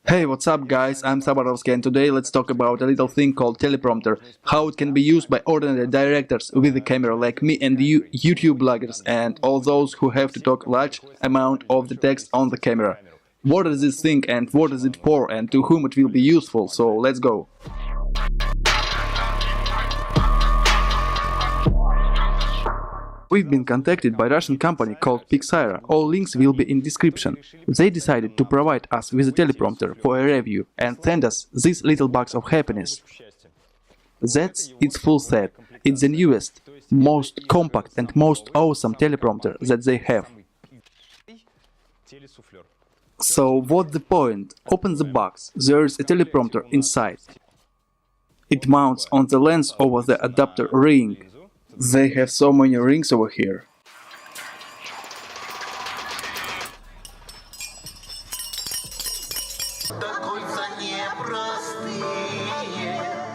Hey, what's up guys, I'm Sabarovsky and today let's talk about a little thing called teleprompter, how it can be used by ordinary directors with a camera like me and you YouTube bloggers and all those who have to talk large amount of the text on the camera. What is this thing and what is it for and to whom it will be useful, so let's go. We've been contacted by a Russian company called PIXAERO. All links will be in description. They decided to provide us with a teleprompter for a review and send us this little box of happiness. That's its full set. It's the newest, most compact and most awesome teleprompter that they have. So what's the point? Open the box. There's a teleprompter inside. It mounts on the lens over the adapter ring. They have so many rings over here.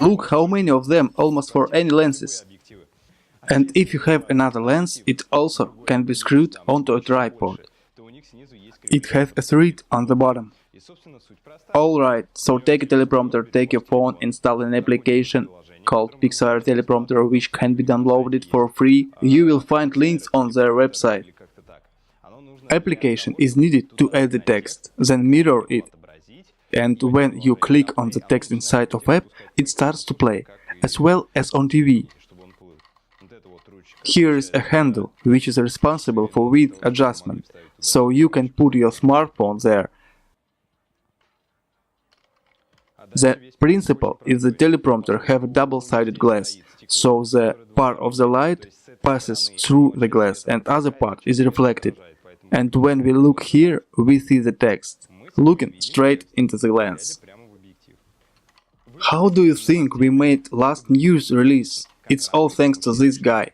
Look how many of them, almost for any lenses. And if you have another lens, it also can be screwed onto a tripod. It has a thread on the bottom. Alright, so take a teleprompter, take your phone, install an application called PIXAERO Teleprompter, which can be downloaded for free. You will find links on their website. Application is needed to add the text, then mirror it, and when you click on the text inside of app, it starts to play, as well as on TV. Here is a handle, which is responsible for width adjustment, so you can put your smartphone there. The principle is the teleprompter have a double-sided glass, so the part of the light passes through the glass and other part is reflected. And when we look here, we see the text, looking straight into the lens. How do you think we made last news release? It's all thanks to this guy.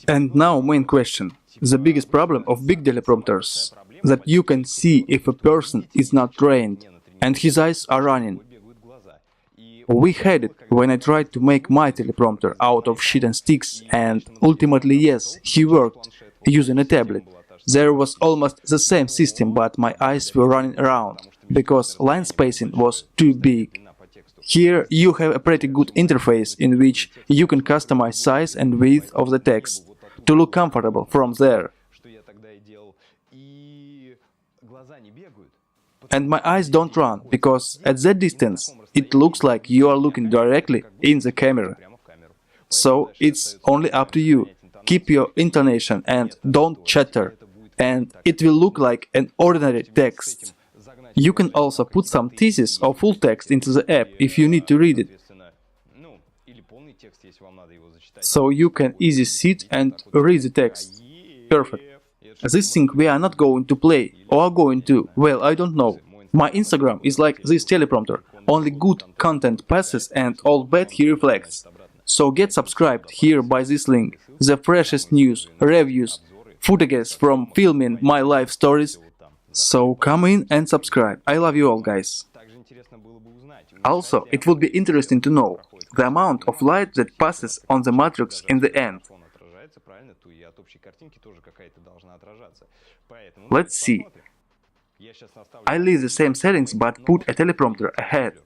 And now main question. The biggest problem of big teleprompters, that you can see if a person is not trained and his eyes are running. We had it when I tried to make my teleprompter out of shit and sticks, and ultimately yes, he worked, using a tablet. There was almost the same system, but my eyes were running around, because line spacing was too big. Here you have a pretty good interface in which you can customize size and width of the text, to look comfortable from there. And my eyes don't run, because at that distance it looks like you are looking directly in the camera. So it's only up to you. Keep your intonation and don't chatter, and it will look like an ordinary text. You can also put some thesis or full text into the app if you need to read it. So you can easily sit and read the text. Perfect. This thing we are not going to play, or are going to, well, I don't know. My Instagram is like this teleprompter, only good content passes and all bad he reflects. So get subscribed here by this link, the freshest news, reviews, footages from filming my life stories. So come in and subscribe, I love you all guys. Also, it would be interesting to know the amount of light that passes on the matrix in the end. Let's see. I leave the same settings but put a teleprompter ahead.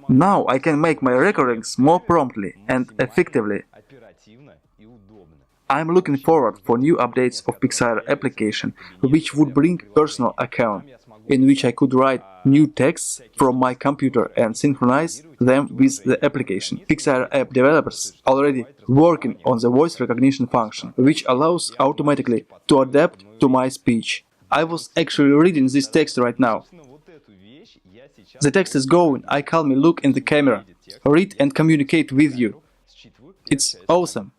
Now I can make my recordings more promptly and effectively. I'm looking forward for new updates of PIXAERO application, which would bring personal account, in which I could write new texts from my computer and synchronize them with the application. PIXAERO app developers already working on the voice recognition function, which allows automatically to adapt to my speech. I was actually reading this text right now. The text is going, I calmly look in the camera, read and communicate with you. It's awesome.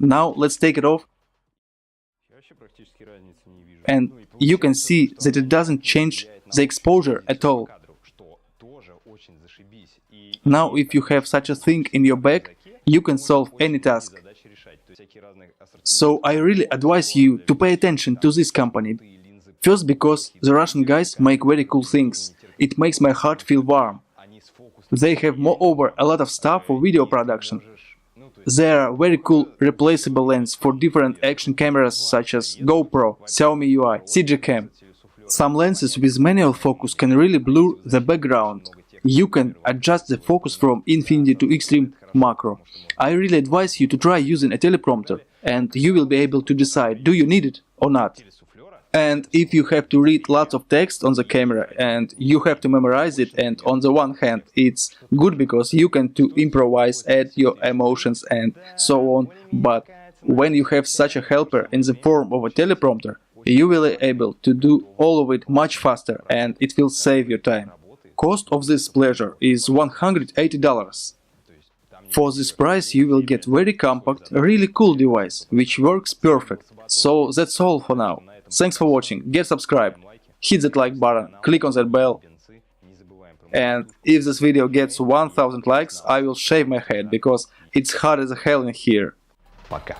Now let's take it off. And you can see that it doesn't change the exposure at all. Now if you have such a thing in your bag, you can solve any task. So I really advise you to pay attention to this company. First, because the Russian guys make very cool things. It makes my heart feel warm. They have moreover a lot of stuff for video production. There are very cool replaceable lenses for different action cameras such as GoPro, Xiaomi UI, CG Cam. Some lenses with manual focus can really blur the background. You can adjust the focus from infinity to extreme macro. I really advise you to try using a teleprompter, and you will be able to decide do you need it or not. And if you have to read lots of text on the camera and you have to memorize it, and on the one hand it's good because you can to improvise, add your emotions and so on, but when you have such a helper in the form of a teleprompter, you will be able to do all of it much faster and it will save your time. Cost of this pleasure is $180. For this price you will get very compact, really cool device, which works perfect. So that's all for now. Thanks for watching, get subscribed, hit that like button, click on that bell. And if this video gets 1000 likes, I will shave my head, because it's hot as hell in here. Пока.